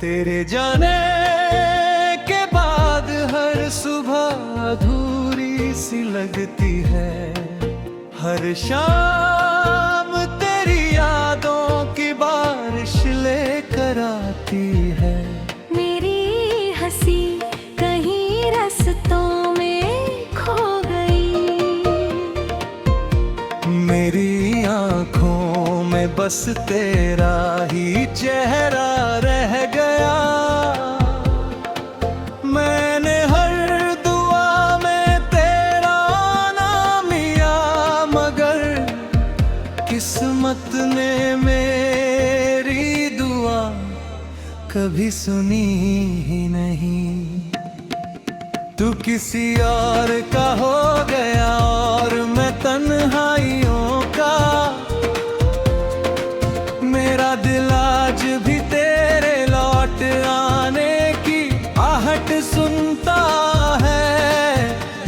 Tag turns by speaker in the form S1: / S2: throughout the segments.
S1: तेरे जाने के बाद हर सुबह अधूरी सी लगती है। हर शाम तेरी यादों की बारिश लेकर आती है।
S2: मेरी हंसी कहीं रास्तों में खो गई।
S1: मेरी आँखों में बस तेरा ही चेहरा रह गया। मैंने हर दुआ में तेरा नाम लिया, मगर किस्मत ने मेरी दुआ कभी सुनी ही नहीं। तू किसी और का हो गया और मैं तन्हाइयों का। मेरा दिल आज भी तेरे लौट आने की आहट सुनता है,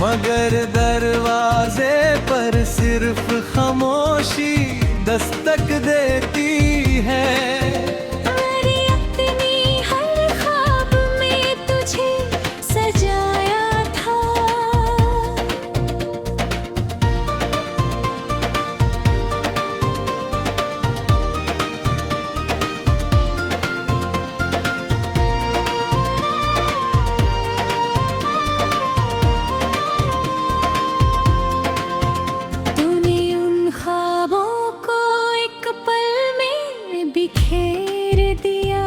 S1: मगर दरवाजे पर सिर्फ खामोशी दस्तक देती है।
S2: मेरी अपनी हर ख्वाब में तुझे सजाया था। तूने उन ख्वाबों को एक पल में बिखेर दिया।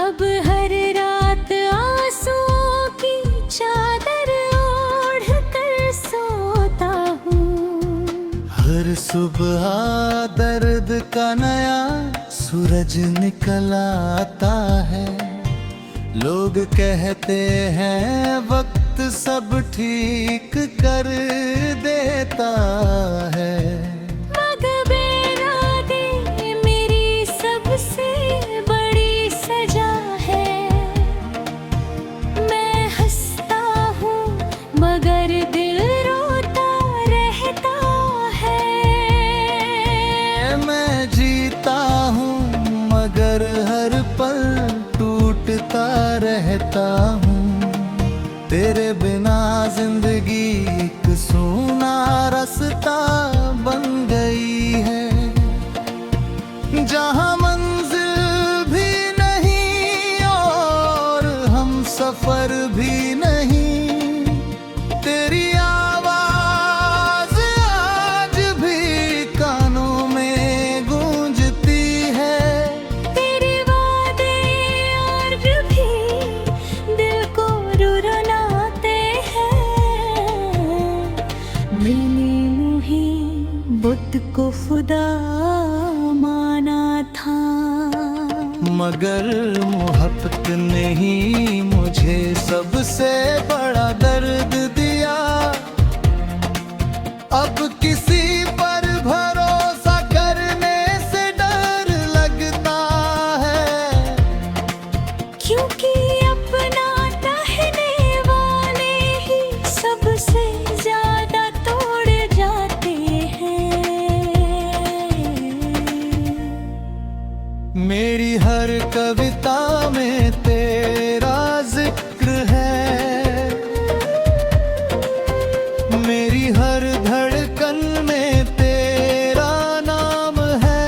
S2: अब हर रात आंसुओं की चादर ओढ़ कर सोता हूँ।
S1: हर सुबह दर्द का नया सूरज निकल आता है। लोग कहते हैं वक्त सब ठीक कर देता है।
S2: मगबेरादे मेरी सबसे बड़ी सजा है। मैं हंसता हूँ मगर दिल रोता रहता है।
S1: मैं जीता हूँ मगर हर पल टूटता रहता हूँ। तेरे बिना जिंदगी एक सूना रास्ता बन गई है, जहाँ मंजिल भी नहीं और हम सफर भी नहीं। तेरी आवाज आज भी कानों में गूंजती है।
S2: तेरे वादे और भी दिल को रुलाते हैं। मैंने मुहीबत को खुदा माना था,
S1: मगर मोहब्बत ने ही मुझे सबसे बड़ा दर्द दिया। अब किसी पर भरोसा करने से डर लगता है,
S2: क्योंकि अपना चाहने वाले ही सबसे ज्यादा तोड़ जाते हैं।
S1: मेरी हर कविता में तेरा जिक्र है। मेरी हर धड़कन में तेरा नाम है।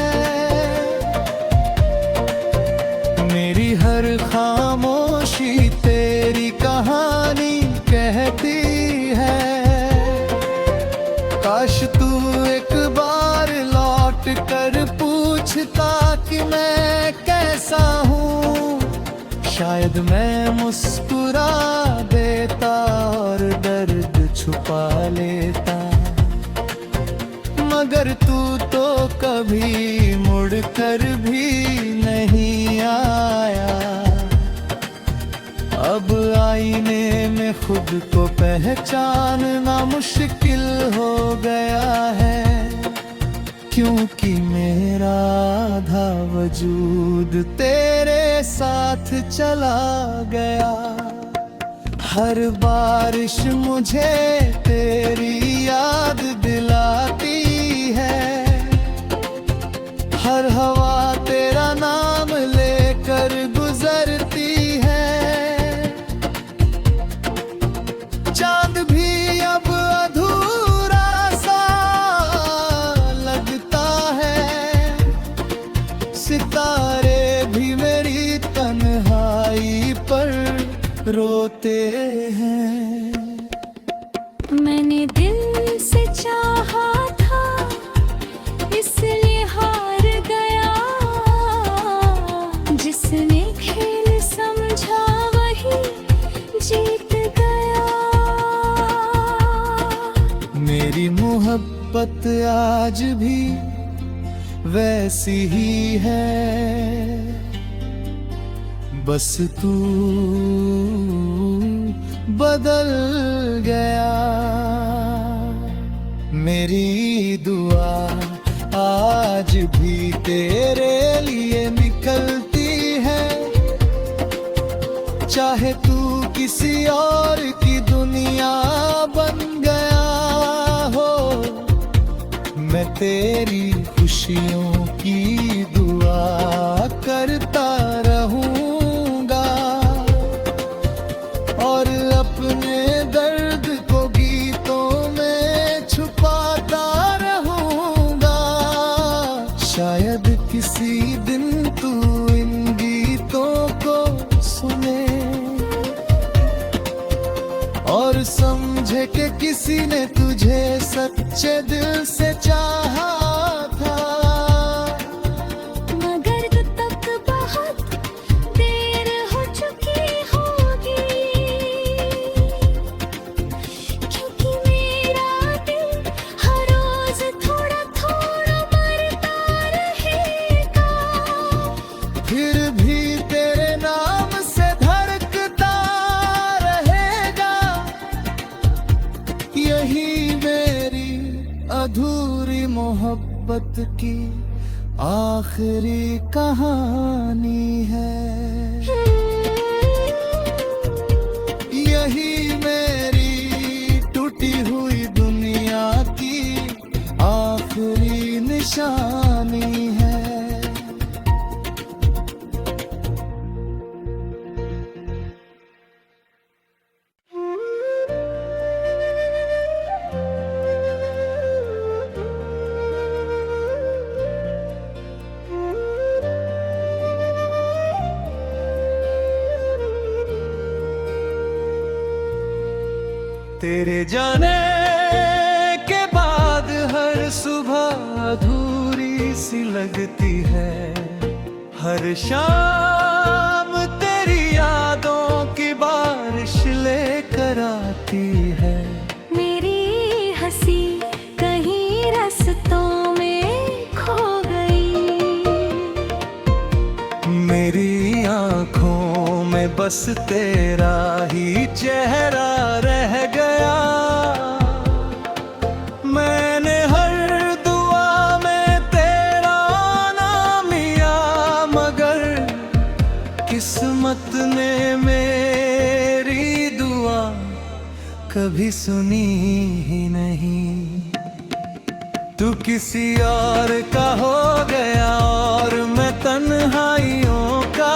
S1: मेरी हर खामोशी तेरी कहानी कहती है। काश तू एक बार लौट कर पूछता कि मैं कैसा हूँ, शायद मैं मुस्कुरा देता और दर्द छुपा लेता। मगर तू तो कभी मुड़ कर भी नहीं आया। अब आईने में खुद को पहचानना मुश्किल हो गया है, क्योंकि मेरा आधा वजूद तेरे साथ चला गया। हर बारिश मुझे तेरी याद दिलाती है, हर हवा तेरा नाम ले सितारे भी मेरी तन्हाई पर रोते हैं।
S2: मैंने दिल से चाहा था इसलिए हार गया, जिसने खेल समझा वही जीत गया।
S1: मेरी मोहब्बत आज भी वैसी ही है, बस तू बदल गया। मेरी दुआ आज भी तेरे लिए निकलती है, चाहे तू किसी और की दुनिया बन गया हो। मैं तेरी खुशियों की दुआ करता रहूंगा और अपने दर्द को गीतों में छुपाता रहूंगा। शायद किसी दिन तू इन गीतों को सुने और समझे कि किसी ने तुझे सच्चे दिल से चाहा था।
S2: मगर तब तक बहुत देर हो चुकी होगी, क्योंकि मेरा दिल हर रोज थोड़ा थोड़ा मरता रहेगा।
S1: फिर भी तेरे नाम से धड़कता रहेगा। यही मेरी अधूरी मोहब्बत की आखिरी कहानी है। यही मेरी टूटी हुई दुनिया की आखिरी निशानी है। तेरे जाने के बाद हर सुबह अधूरी सी लगती है। हर शाम तेरी यादों की बारिश लेकर आती है।
S2: मेरी हंसी कहीं रास्तों में खो गई,
S1: मेरी आंखों में बस तेरा ही चेहरा रह गया। मैंने हर दुआ में तेरा नाम लिया, मगर किस्मत ने मेरी दुआ कभी सुनी ही नहीं। तू किसी और का हो गया और मैं तन्हाइयों का।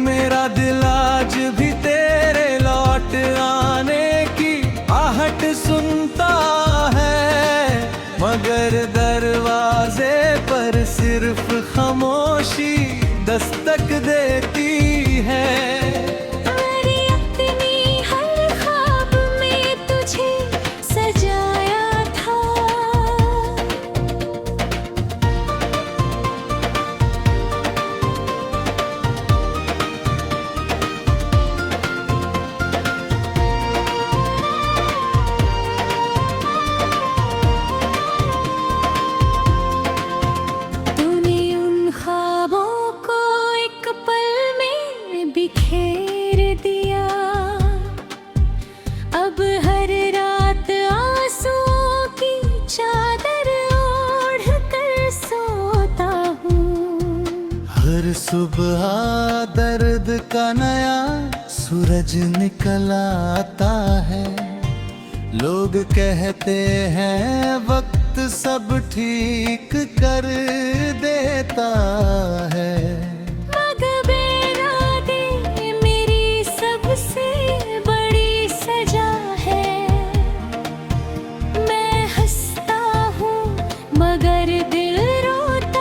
S1: मेरा दिल आज भी तेरे लौट आने की आहट सुनता है, मगर दरवाजे पर सिर्फ खामोशी दस्तक देती है।
S2: मेरी अपनी हर ख्वाब में तुझे सजाया था। तूने उन ख्वाबों को एक पल में बिखेर दिया। अब हर रात आंसुओं की चादर ओढ़ कर सोता हूँ।
S1: हर सुबह दर्द का नया सूरज निकल आता है। लोग कहते हैं वक्त सब ठीक कर देता है।
S2: मगबेरादे मेरी सबसे बड़ी सजा है। मैं हंसता हूँ मगर दिल रोता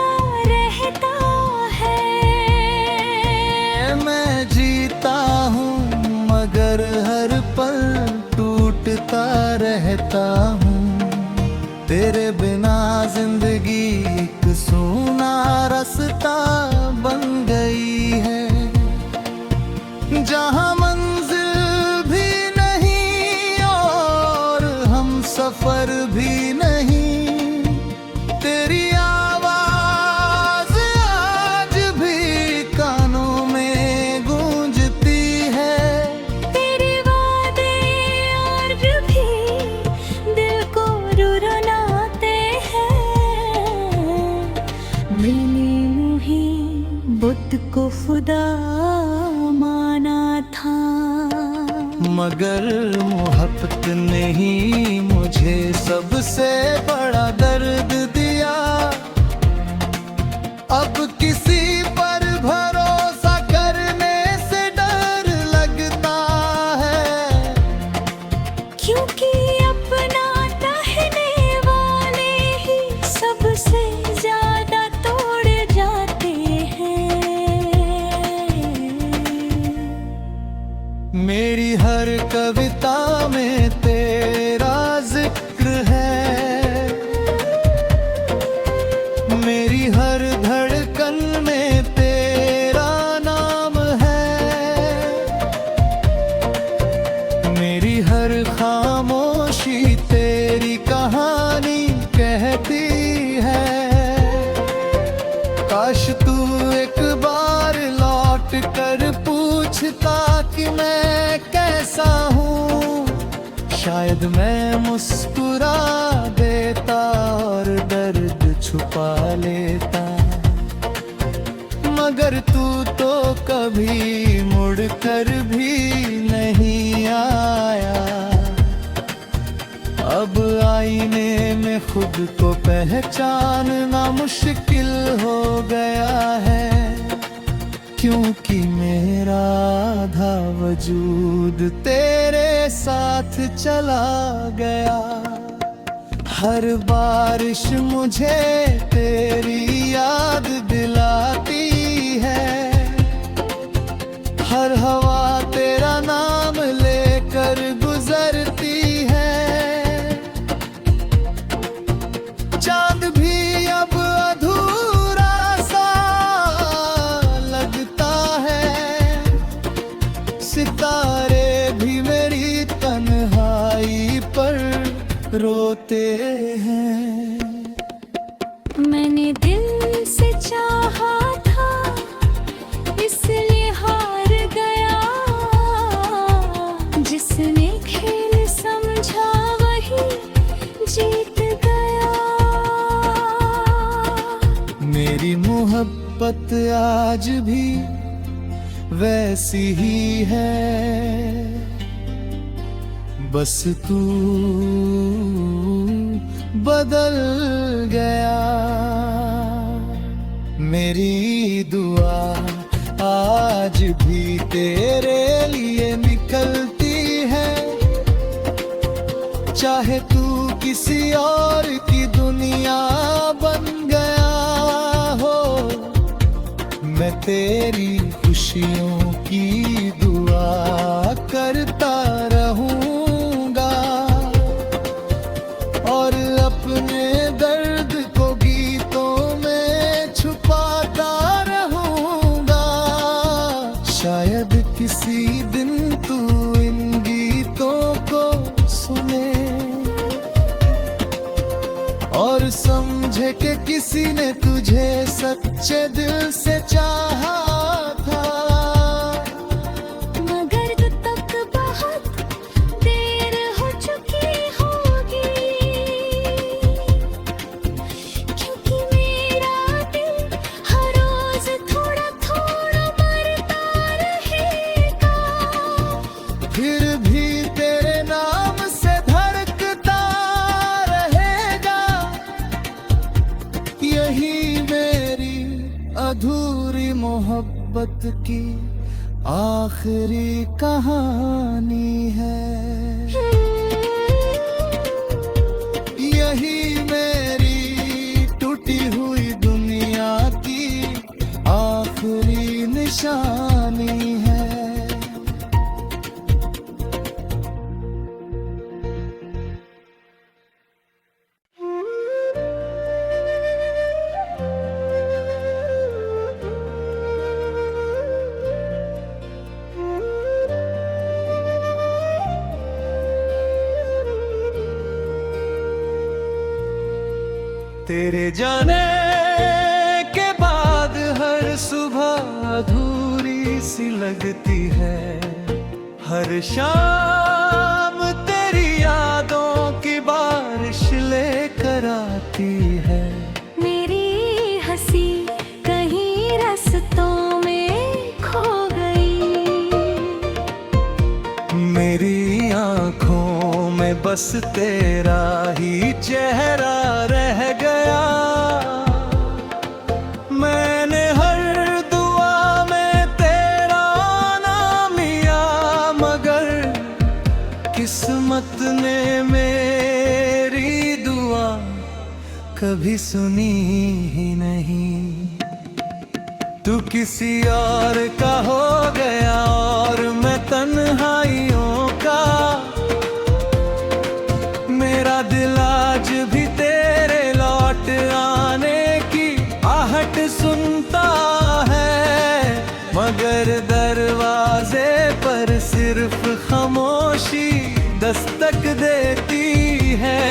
S2: मैंने ही बुत को खुदा माना था,
S1: मगर मोहब्बत ने ही मुझे सबसे बड़ा दर्द दिया। अब किसी पर भरोसा करने से डर लगता है,
S2: क्योंकि अपना कहने वाले ही सबसे ज्यादा तोड़ जाते हैं।
S1: मेरी हर कविता में तेरा जिक्र है, मेरी हर धड़कन में तेरा नाम है, मेरी हर खामोशी तेरी कहानी कहती है। काश तू एक बार लौट कर पूछता कि मैं कैसा हूँ, शायद मैं मुस्कुरा देता और दर्द छुपा लेता। मगर तू तो कभी मुड़ कर भी नहीं आया। अब आईने में खुद को पहचानना मुश्किल हो गया है, क्योंकि मेरा आधा वजूद तेरे साथ चला गया। हर बारिश मुझे तेरी याद दिलाती है, हर हवा तेरा नाम लेकर गुजरती है। चांद भी अब अधूरा सा लगता है, सितारे भी मेरी तन्हाई पर रोते हैं।
S2: मैंने दिल से चाहा था इसलिए हार गया, जिसने खेल समझा वही जीत गया।
S1: मेरी मोहब्बत आज भी वैसी ही है, बस तू बदल गया। मेरी दुआ आज भी तेरे लिए निकलती है, चाहे तू किसी और की दुनिया बन गया हो। मैं तेरी खुशियों की दुआ करता रहूंगा और अपने दर्द को गीतों में छुपाता रहूंगा। शायद किसी दिन तू इन गीतों को सुने और समझे कि किसी ने तुझे सच्चे दिल से चाहा था।
S2: मगर तब तक बहुत देर हो चुकी होगी, क्योंकि मेरा दिल हर रोज थोड़ा थोड़ा मरता रहेगा।
S1: फिर भी तेरे नाम से धड़कता रहेगा, यही मेरी अधूरी मोहब्बत की आखिरी कहानी है। यही मेरी टूटी हुई दुनिया की आखिरी निशानी है। तेरे जाने के बाद हर सुबह अधूरी सी लगती है, हर शाम तेरी यादों की बारिश लेकर आती है।
S2: मेरी हंसी
S1: बस तेरा ही चेहरा रह गया। मैंने हर दुआ में तेरा नाम लिया, मगर किस्मत ने मेरी दुआ कभी सुनी ही नहीं। तू किसी और का हो गया और मैं तन्हाइयों का। मेरा दिल आज भी तेरे लौट आने की आहट सुनता है, मगर दरवाजे पर सिर्फ खामोशी दस्तक देती है।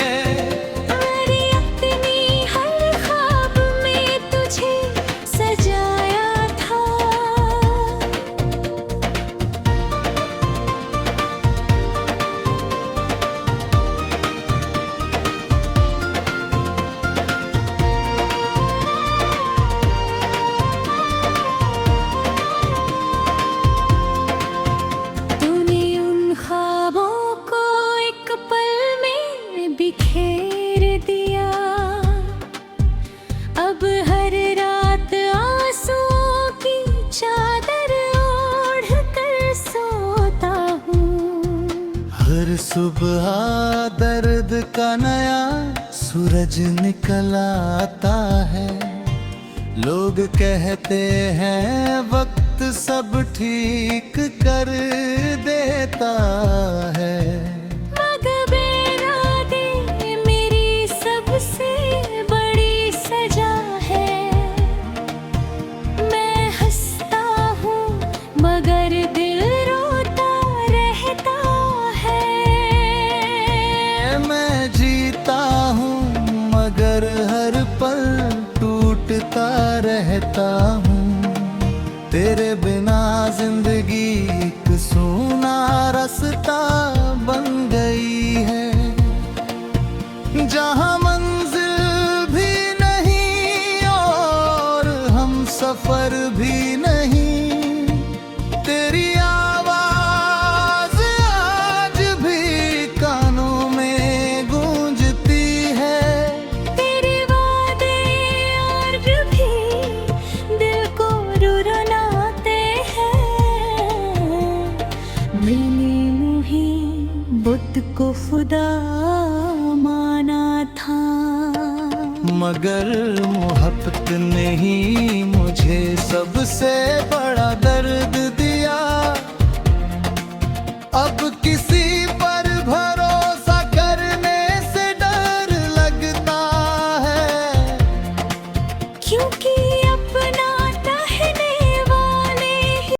S2: बिखेर दिया, अब हर रात आंसुओं की चादर ओढ़ कर सोता हूँ।
S1: हर सुबह दर्द का नया सूरज निकल आता है। लोग कहते हैं वक्त सब ठीक कर देता है।
S2: मगर दिल रोता रहता है।
S1: मैं जीता हूँ मगर हर पल टूटता रहता हूँ। तेरे बिना जिंदगी एक सूना रास्ता बन गई है, जहाँ मंजिल भी नहीं और हम सफर भी नहीं। तेरी आवाज आज भी कानों में गूंजती है।
S2: तेरे वादे आज भी दिल को रुलाते हैं। मैंने मुहीबत को खुदा माना था,
S1: मगर मोहब्बत ने ही मुझे सबसे